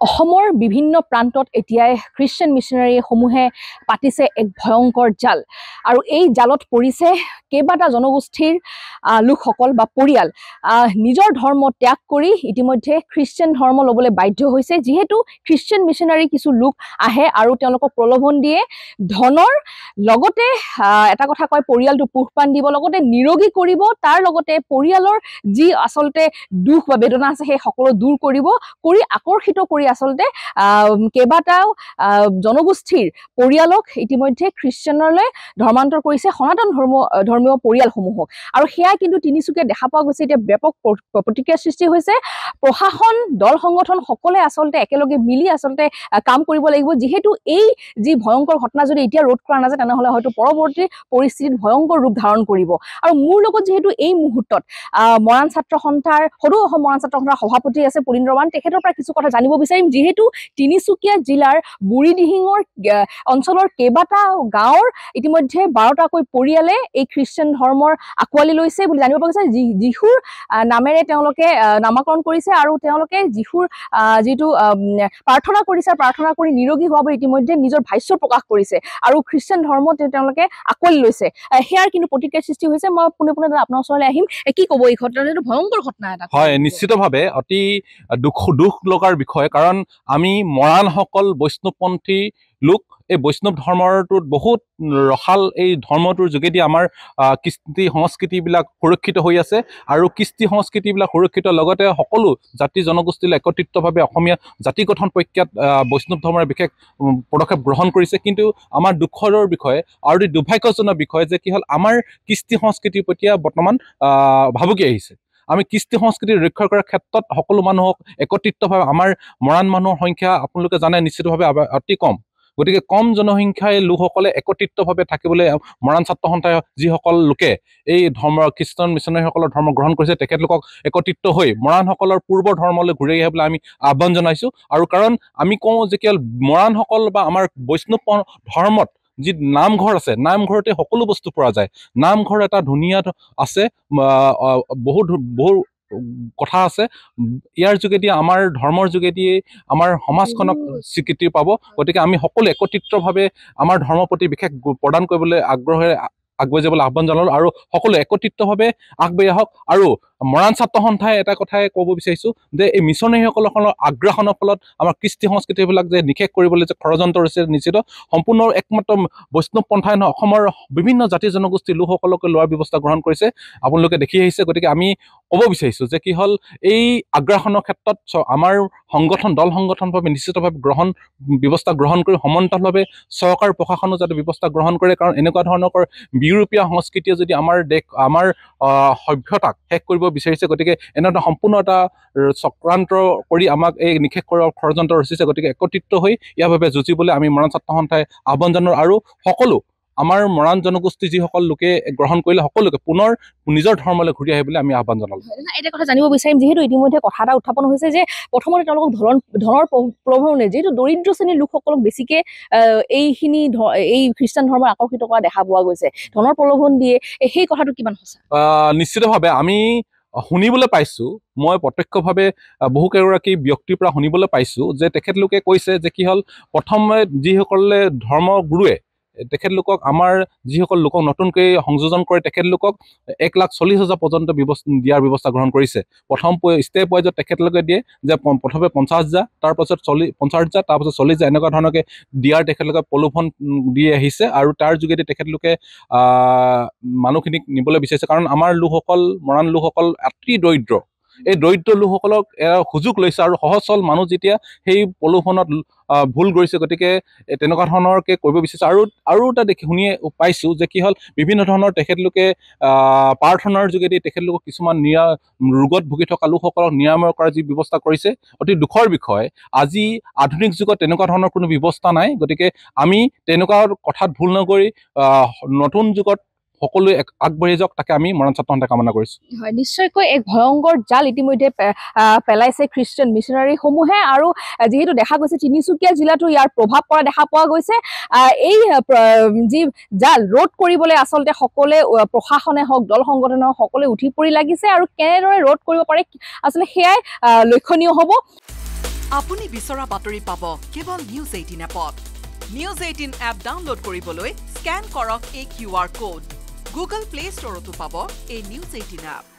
অসমৰ বিভিন্ন প্ৰান্তত এতিয়াই খ্ৰীষ্টান মিছনাৰীসমূহে পাতিছে এক ভয়ংকৰ জাল আৰু এই জালত পৰিছে কেইবাটা জনগোষ্ঠীৰ লোকসকল বা পৰিয়াল নিজৰ ধৰ্ম ত্যাগ কৰি ইতিমধ্যে খ্ৰীষ্টান ধৰ্ম ল'বলৈ বাধ্য হৈছে যিহেতু খ্ৰীষ্টান মিছনাৰী কিছু লোক আহে আৰু তেওঁলোকক প্ৰলোভন দিয়ে ধনৰ লগতে এটা কথা কয় পৰিয়ালটো পোহপান দিব লগতে নিৰোগী কৰিব তাৰ লগতে পৰিয়ালৰ যি আচলতে দুখ বা বেদনা আছে সেই সকলো দূৰ কৰিব কৰি আকৰ্ষিত কৰি আচলতে কেইবাটাও জনগোষ্ঠীৰ পৰিয়ালক ইতিমধ্যে খ্ৰীষ্টানলৈ ধৰ্মান্তৰ কৰিছে সনাতন ধৰ্মীয় পৰিয়ালসমূহক আৰু সেয়া কিন্তু তিনিচুকীয়াত দেখা পোৱা গৈছে এতিয়া ব্যাপক প্ৰতিক্ৰিয়াৰ সৃষ্টি হৈছে প্ৰশাসন দল সংগঠন সকলে আচলতে একেলগে মিলি আচলতে কাম কৰিব লাগিব যিহেতু এই যি ভয়ংকৰ ঘটনা যদি এতিয়া ৰোধ কৰা নাযায় তেনেহলে হয়তো পৰৱৰ্তী পৰিস্থিতিত ভয়ংকৰ ৰূপ ধাৰণ কৰিব আৰু মোৰ লগত যেহেতু এই মুহূৰ্তত মৰাণ ছাত্ৰ সন্থাৰ সদৌ অসম মৰাণ ছাত্ৰ সন্থাৰ সভাপতি আছে পুলিন্দ্ৰমান তেখেতৰ পৰা কিছু কথা জানিব বিচাৰিম যিহেতু তিনিচুকীয়া জিলাৰ বুঢ়ীদিহিঙৰ অঞ্চলৰ কেইবাটা গাঁৱৰ ইতিমধ্যে 12টাকৈ পৰিয়ালে এই খ্ৰীষ্টান ধৰ্মৰ আঁকোৱালি লৈছে বুলি জানিব পৰা গৈছে যীশুৰ নামেৰে তেওঁলোকে নামাকৰণ কৰিছে আৰু তেওঁলোকে যীশুৰ যিটো প্ৰাৰ্থনা কৰিছে প্ৰাৰ্থনা কৰি নিৰোগী হোৱা বুলি ইতিমধ্যে নিজৰ ভাষ্য প্ৰকাশ কৰিছে আৰু খ্ৰীষ্টান ধৰ্ম তেওঁলোকে আঁকোৱালি লৈছে সেয়াৰ কিন্তু প্ৰতিক্ৰিয়াৰ সৃষ্টি হৈছে মই পোনে আপোনাৰ ওচৰলৈ আহিম কি ক'ব এই ঘটনাটো ভয়ংকৰ ঘটনা এটা হয় নিশ্চিতভাৱে অতি দুখ লগাৰ বিষয় কাৰণ আমি মৰাণসকল বৈষ্ণৱপন্থী লোক এই বৈষ্ণৱ ধৰ্মটোত বহুত ৰসাল এই ধৰ্মটোৰ যোগেদি আমাৰ কৃষ্টি সংস্কৃতিবিলাক সুৰক্ষিত হৈ আছে আৰু কৃষ্টি সংস্কৃতিবিলাক সুৰক্ষিত লগতে সকলো জাতি জনগোষ্ঠীলৈ একত্ৰিতভাৱে অসমীয়া জাতি গঠন প্ৰক্ৰিয়াত বৈষ্ণৱ ধৰ্মৰ বিশেষ পদক্ষেপ গ্ৰহণ কৰিছে কিন্তু আমাৰ দুখৰ বিষয় আৰু দুৰ্ভাগ্যজনক বিষয় যে কি হ'ল আমাৰ কৃষ্টি সংস্কৃতিৰ প্ৰতি বৰ্তমান ভাবুকি আহিছে আমি কৃষ্টি সংস্কৃতি ৰক্ষা কৰাৰ ক্ষেত্ৰত সকলো মানুহক একত্ৰিতভাৱে আমাৰ মৰাণ মানুহৰ সংখ্যা আপোনালোকে জানে নিশ্চিতভাৱে অতি কম গতিকে কম জনসংখ্যাই লোকসকলে একত্ৰিতভাৱে থাকিবলৈ মৰাণ ছাত্ৰ সন্থাই যিসকল লোকে এই ধৰ্ম খ্ৰীষ্টান মিছনাৰীসকলৰ ধৰ্ম গ্ৰহণ কৰিছে তেখেতলোকক একত্ৰিত হৈ মৰাণসকলৰ পূৰ্বৰ ধৰ্মলৈ ঘূৰি আহিবলৈ আমি আহ্বান জনাইছোঁ আৰু কাৰণ আমি কওঁ যে কি হ'ল মৰাণসকল বা আমাৰ বৈষ্ণৱ ধৰ্মত যি নামঘৰ আছে নামঘৰতে সকলো বস্তু পোৱা যায় নামঘৰ এটা ধুনীয়া আছে বহুত কথা আছে ইয়াৰ যোগেদি আমাৰ ধৰ্মৰ যোগেদি আমাৰ সমাজখনক স্বীকৃতি পাব গতিকে আমি সকলো একত্ৰিতভাৱে আমাৰ ধৰ্মৰ প্ৰতি বিশেষ প্ৰদান কৰিবলৈ আগ্ৰহেৰে আগবাঢ়ি যাবলৈ আহ্বান জনালোঁ আৰু সকলো একত্ৰিতভাৱে আগবাঢ়ি আহক আৰু মৰাণ ছাত্ৰ সন্থাই এটা কথাই ক'ব বিচাৰিছোঁ যে এই মিছনাৰীসকলৰ আগ্ৰাসনৰ ফলত আমাৰ কৃষ্টি সংস্কৃতিবিলাক যে নিষেধ কৰিবলৈ যে ষড়যন্ত্ৰ হৈছে নিশ্চিত সম্পূৰ্ণ একমাত্ৰ বৈষ্ণৱ পন্থাই নহয় অসমৰ বিভিন্ন জাতি জনগোষ্ঠীৰ লোকসকলকে লোৱাৰ ব্যৱস্থা গ্ৰহণ কৰিছে আপোনালোকে দেখি আহিছে গতিকে আমি ক'ব বিচাৰিছোঁ যে কি হ'ল এই আগ্ৰাসনৰ ক্ষেত্ৰত আমাৰ দল সংগঠনভাৱে নিশ্চিতভাৱে ব্যৱস্থা গ্ৰহণ কৰি সমান্তৰালভাৱে চৰকাৰ প্ৰশাসনো যাতে ব্যৱস্থা গ্ৰহণ কৰে কাৰণ এনেকুৱা ধৰণৰ ইউৰোপীয় সংস্কৃতিয়ে যদি আমাৰ সভ্যতাক শেষ কৰিব বিচাৰিছে গতিকে এনেধৰণৰ সম্পূৰ্ণ এটা চক্ৰান্ত কৰি আমাক এই নিষেধ কৰাৰ ষড়যন্ত্ৰ ৰচিছে গতিকে একত্ৰিত হৈ ইয়াৰ বাবে যুঁজিবলৈ আমি মৰাণ ছাত্ৰ সন্থাই আহ্বান জনাওঁ আৰু সকলো আমাৰ মৰাণ জনগোষ্ঠী যিসকল লোকে গ্ৰহণ কৰিলে সকলোকে পুনৰ নিজৰ ধৰ্মলৈ ঘূৰি আহিবলৈ আমি আহ্বান জনালোঁ এটা কথা জানিব বিচাৰিম যিহেতু ইতিমধ্যে কথা এটা উত্থাপন হৈছে যে প্ৰথমতে তেওঁলোকক ধনৰ প্ৰলোভনে যিহেতু দৰিদ্ৰ শ্ৰেণীৰ লোকসকলক বেছিকে এই খ্ৰীষ্টান ধৰ্ম আকৰ্ষিত কৰা দেখা পোৱা গৈছে ধনৰ প্ৰলোভন দিয়ে সেই কথাটো কিমান সঁচা নিশ্চিতভাৱে আমি শুনিবলৈ পাইছোঁ মই প্ৰত্যক্ষভাৱে বহুকেইগৰাকী ব্যক্তিৰ পৰা শুনিবলৈ পাইছোঁ যে তেখেতলোকে কৈছে যে কি হ'ল প্ৰথমে যিসকলে ধৰ্মগুৰুৱে তেখেতলোকক আমাৰ যিসকল লোকক নতুনকৈ সংযোজন কৰে তেখেতলোকক 1,40,000 পৰ্যন্ত দিয়াৰ ব্যৱস্থা গ্ৰহণ কৰিছে প্ৰথম ষ্টেপ ৱাইজত তেখেতলোকে দিয়ে যে প্ৰথমে 50,000 তাৰপাছত 50,000 তাৰপাছত 40,000 এনেকুৱা ধৰণকে দিয়াৰ তেখেতলোকে প্ৰলোভন দি আহিছে আৰু তাৰ যোগেদি তেখেতলোকে মানুহখিনিক নিবলৈ বিচাৰিছে কাৰণ আমাৰ লোকসকল মৰাণ লোকসকল অতি দৰিদ্ৰ এই দৰিদ্ৰ লোকসকলক সুযোগ লৈছে আৰু সহজ সৰল মানুহ যেতিয়া সেই প্ৰলোভনত ভুল কৰিছে গতিকে তেনেকুৱা ধৰণৰকে কৰিব বিচাৰিছে আৰু এটা শুনি পাইছোঁ যে কি হ'ল বিভিন্ন ধৰণৰ তেখেতলোকে প্ৰাৰ্থনাৰ যোগেদি তেখেতলোকক কিছুমান ৰোগত ভুগি থকা লোকসকলক নিৰাময় কৰাৰ যি ব্যৱস্থা কৰিছে অতি দুখৰ বিষয় আজি আধুনিক যুগত তেনেকুৱা ধৰণৰ কোনো ব্যৱস্থা নাই গতিকে আমি তেনেকুৱা কথাত ভুল নকৰি নতুন যুগত সকলোৱে আগবাঢ়ি যাওক তাকে আমি মৰাণ ছাত্ৰ সন্থাই কামনা কৰিছোঁ হয় নিশ্চয়কৈ এক ভয়ংকৰ জাল ইতিমধ্যে পেলাইছে খ্ৰীষ্টান মিছনাৰীসমূহে আৰু যিহেতু দেখা গৈছে তিনিচুকীয়া জিলাতো ইয়াৰ প্ৰভাৱ পৰা দেখা পোৱা গৈছে এই যি জাল ৰোধ কৰিবলৈ আচলতে সকলোৱে প্ৰশাসনে হওক দল সংগঠনে হওক সকলোৱে উঠি পৰি লাগিছে আৰু কেনেদৰে ৰোধ কৰিব পাৰে আচলতে সেয়াই লক্ষণীয় হ'ব আপুনি বিচৰা বাতৰি পাব কেৱল নিউজ 18 এপত। নিউজ 18 এপ ডাউনলোড কৰিবলৈ স্কেন কৰক এই QR কোড। গুগল প্লে ষ্টৰতো পাব এই নিউজ 18 এপ।